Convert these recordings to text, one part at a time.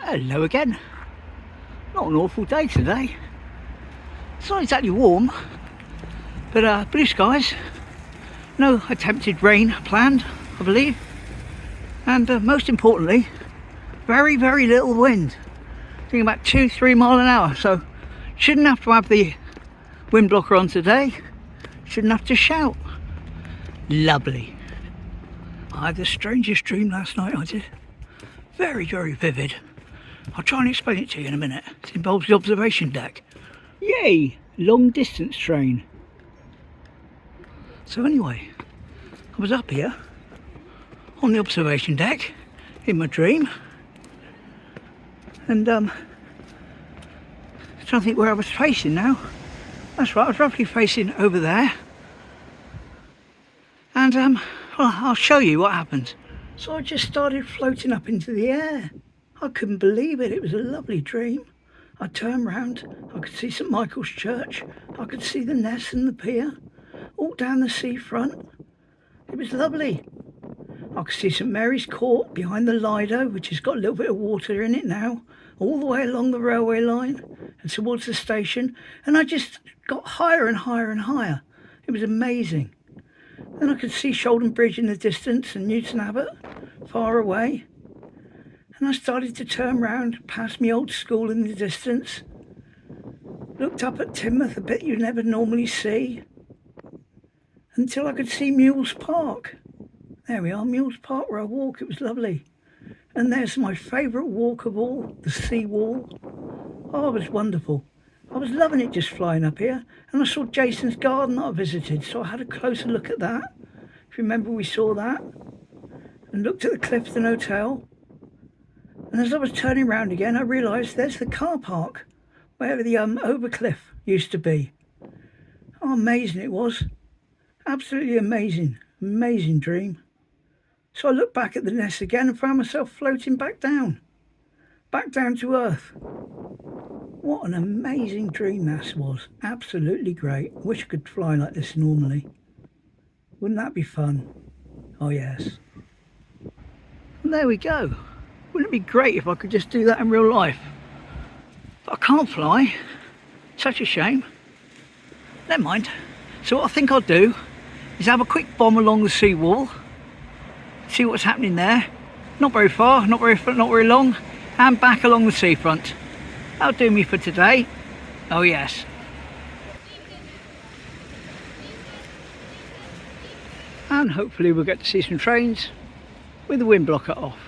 Hello again. Not an awful day today. It's not exactly warm, but blue skies. No attempted rain planned, I believe. And most importantly, very, very little wind. I think about 2-3 miles an hour. So shouldn't have to have the wind blocker on today. Shouldn't have to shout. Lovely. I had the strangest dream last night, I did. Very, very vivid. I'll try and explain it to you in a minute. It involves the observation deck. Yay! Long distance train. So anyway, I was up here on the observation deck in my dream, and trying to think where I was facing now. That's right, I was roughly facing over there, and well, I'll show you what happened. So I just started floating up into the air. I couldn't believe it. It was a lovely dream. I turned round, I could see St Michael's Church, I could see the Ness and the Pier, all down the seafront. It was lovely. I could see St Mary's Court behind the Lido, which has got a little bit of water in it now, all the way along the railway line and towards the station, and I just got higher and higher and higher. It was amazing. Then I could see Shoulden Bridge in the distance and Newton Abbot far away. And I started to turn round, past my old school in the distance. Looked up at Teignmouth, a bit you never normally see. Until I could see Mules Park. There we are, Mules Park where I walk. It was lovely. And there's my favourite walk of all, the Seawall. Oh, it was wonderful. I was loving it just flying up here. And I saw Jason's garden that I visited, so I had a closer look at that. If you remember, we saw that. And looked at the Clifton Hotel. And as I was turning round again, I realised there's the car park where the overcliff used to be. Oh, amazing it was. Absolutely amazing. Amazing dream. So I looked back at the nest again and found myself floating back down to earth. What an amazing dream that was. Absolutely great. Wish I could fly like this normally. Wouldn't that be fun? Oh yes. And there we go. Wouldn't it be great if I could just do that in real life? But I can't fly. Such a shame. Never mind. So what I think I'll do is have a quick bomb along the seawall. See what's happening there. Not very far, not very long. And back along the seafront. That'll do me for today. Oh yes. And hopefully we'll get to see some trains with the wind blocker off.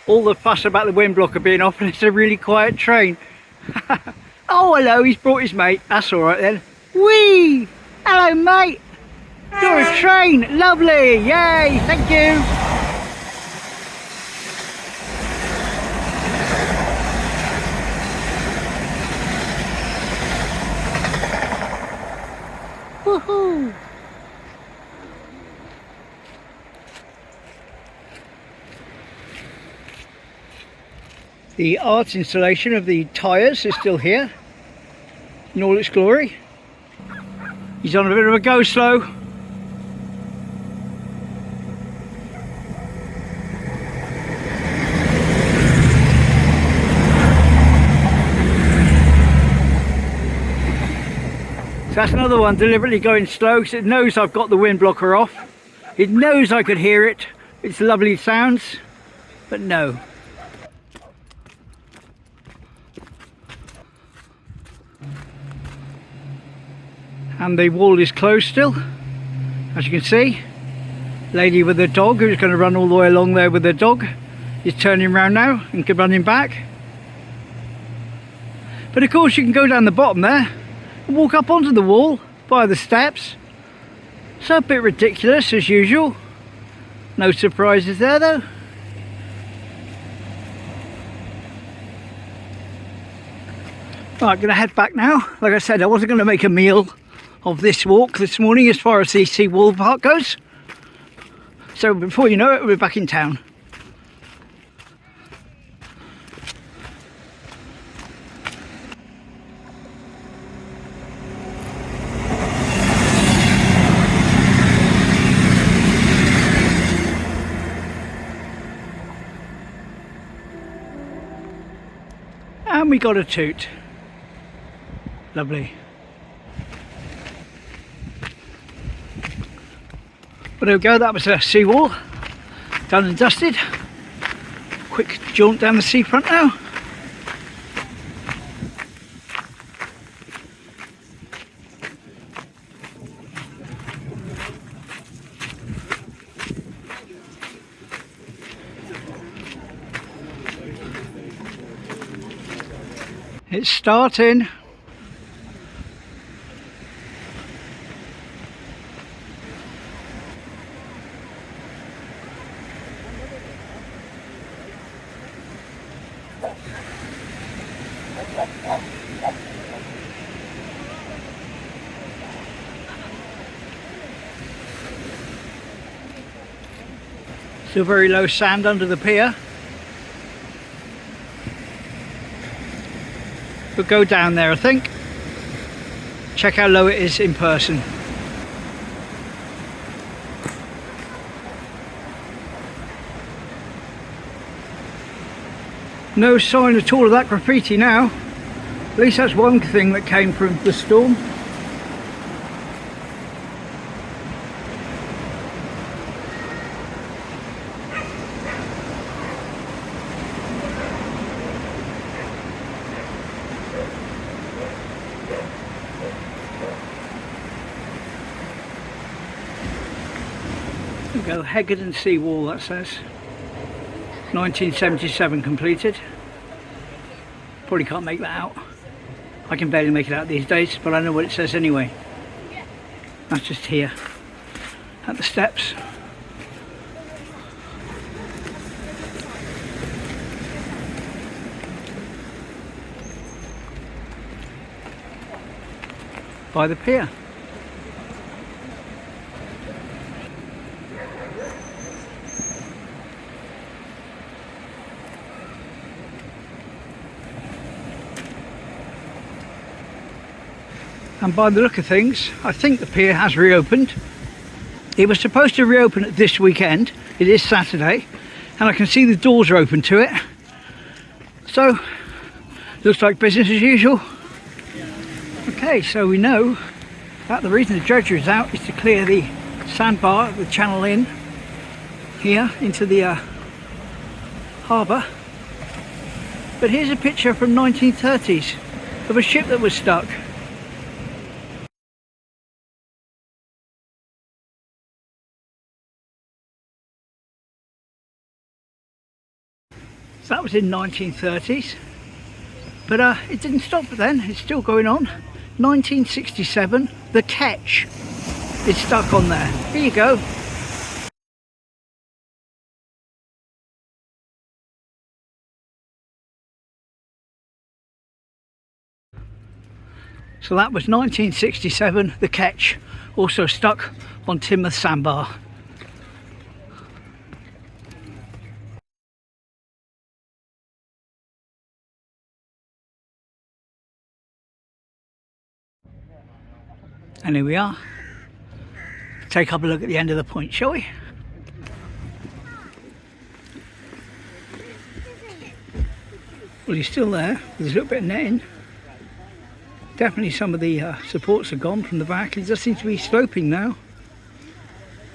All the fuss about the wind blocker being off, and it's a really quiet train. Oh hello, he's brought his mate. That's alright then. Whee! Hello mate! You're a train! Lovely! Yay! Thank you! Woohoo! The art installation of the tyres is still here in all its glory. He's on a bit of a go slow. So that's another one deliberately going slow because it knows I've got the wind blocker off. It knows I could hear it. It's lovely sounds, but no. And the wall is closed still, as you can see. Lady with the dog, who's going to run all the way along there with the dog, is turning around now and running back. But of course you can go down the bottom there and walk up onto the wall via the steps. So a bit ridiculous as usual. No surprises there though. Right, going to head back now. Like I said, I wasn't going to make a meal of this walk this morning as far as the Seawall part goes. So before you know it, we're back in town. And we got a toot. Lovely. Well, there we go, that was a Seawall. Done and dusted. Quick jaunt down the seafront now. It's starting. Still very low sand under the pier. We'll go down there, I think. Check how low it is in person. No sign at all of that graffiti now. At least that's one thing that came from the storm. There we go, Hegarden Seawall, that says. 1977 completed. Probably can't make that out. I can barely make it out these days, but I know what it says anyway. That's just here at the steps. By the pier. And by the look of things, I think the pier has reopened. It was supposed to reopen at this weekend. It is Saturday, and I can see the doors are open to it. So, looks like business as usual. Okay, so we know that the reason the dredger is out is to clear the sandbar, the channel in here into the harbour. But here's a picture from 1930s of a ship that was stuck. So that was in 1930s, but it didn't stop then, it's still going on. 1967, the Ketch is stuck on there. Here you go. So that was 1967, the Ketch, also stuck on Teignmouth sandbar. And here we are. Take up a look at the end of the point, shall we? Well, he's still there. There's a little bit of netting. Definitely some of the supports are gone from the back. It does seem to be sloping now.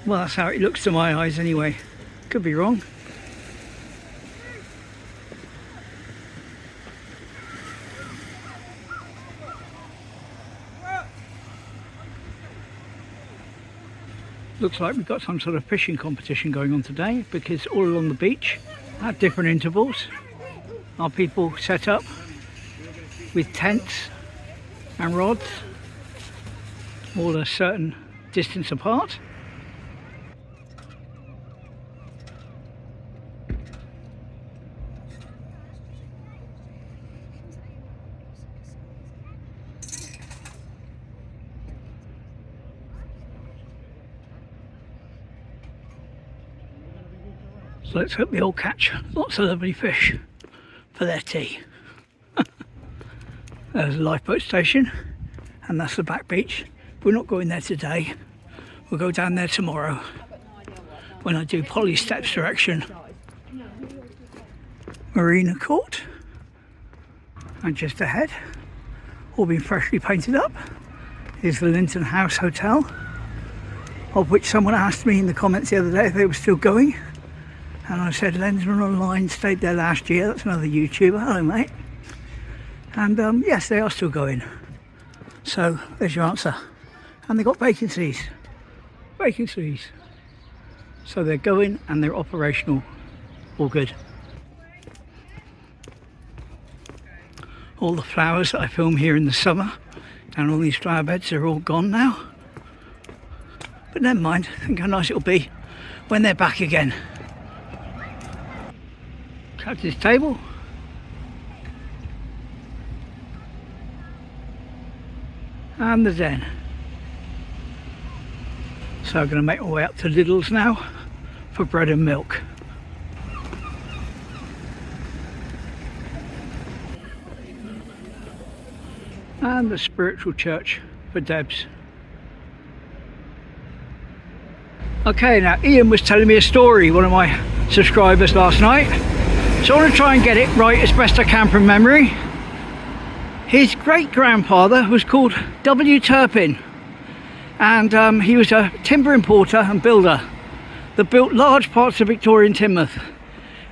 Well, that's how it looks to my eyes anyway. Could be wrong. Looks like we've got some sort of fishing competition going on today, because all along the beach at different intervals are people set up with tents and rods all a certain distance apart. So let's hope they all catch lots of lovely fish for their tea. There's a lifeboat station, and that's the back beach. We're not going there today. We'll go down there tomorrow when I do Polly Steps direction. Marina Court, and just ahead, all been freshly painted up, is the Linton House Hotel, of which someone asked me in the comments the other day if they were still going, and I said Lensman Online stayed there last year. That's another YouTuber. Hello mate. And yes, they are still going. So there's your answer. And they've got vacancies. So they're going and they're operational. All good. All the flowers that I film here in the summer and all these flower beds are all gone now. But never mind, think how nice it'll be when they're back again. Captain's table. And the den. So I'm going to make my way up to Lidls now for bread and milk. And the spiritual church for Debs. Okay, now Ian was telling me a story, one of my subscribers last night. So I want to try and get it right as best I can from memory. His great-grandfather was called W. Turpin, and he was a timber importer and builder that built large parts of Victorian Teignmouth,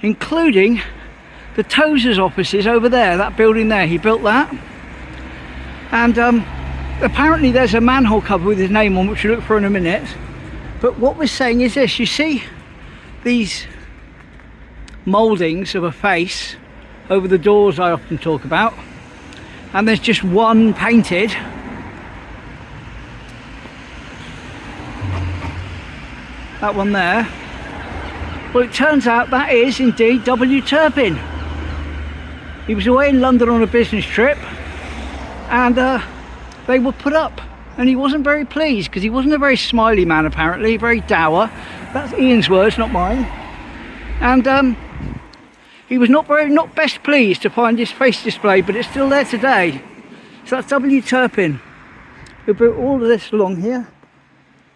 including the Tozer's offices over there, that building there. He built that, and apparently there's a manhole cover with his name on, which we'll look for in a minute. But what we're saying is this: you see these mouldings of a face over the doors I often talk about, and there's just one painted. That one there. Well, it turns out that is indeed W. Turpin. He was away in London on a business trip, and they were put up, and he wasn't very pleased because he wasn't a very smiley man, apparently, very dour. That's Ian's words, not mine. And he was not best pleased to find his face displayed, but it's still there today. So that's W. Turpin, who built all of this along here.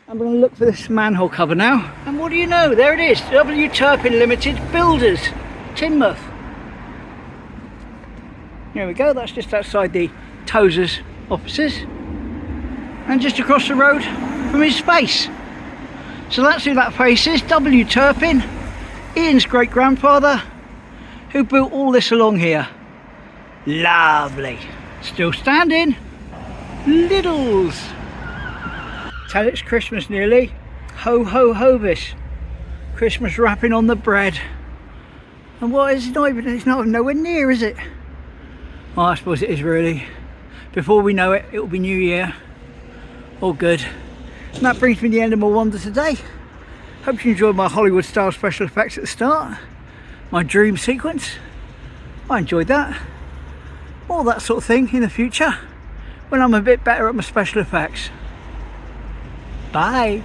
I'm going to look for this manhole cover now. And what do you know? There it is, W. Turpin Limited Builders, Teignmouth. There we go, that's just outside the Tozer's offices. And just across the road from his face. So that's who that face is, W. Turpin, Ian's great-grandfather, who built all this along here. Lovely. Still standing. Lidls. Tell it's Christmas nearly. Ho ho hovis. Christmas wrapping on the bread. And what is it? It's not nowhere near, is it? Well, I suppose it is really. Before we know it, it'll be New Year. All good. And that brings me to the end of my wander today. Hope you enjoyed my Hollywood style special effects at the start. My dream sequence. I enjoyed that. All that sort of thing in the future when I'm a bit better at my special effects. Bye.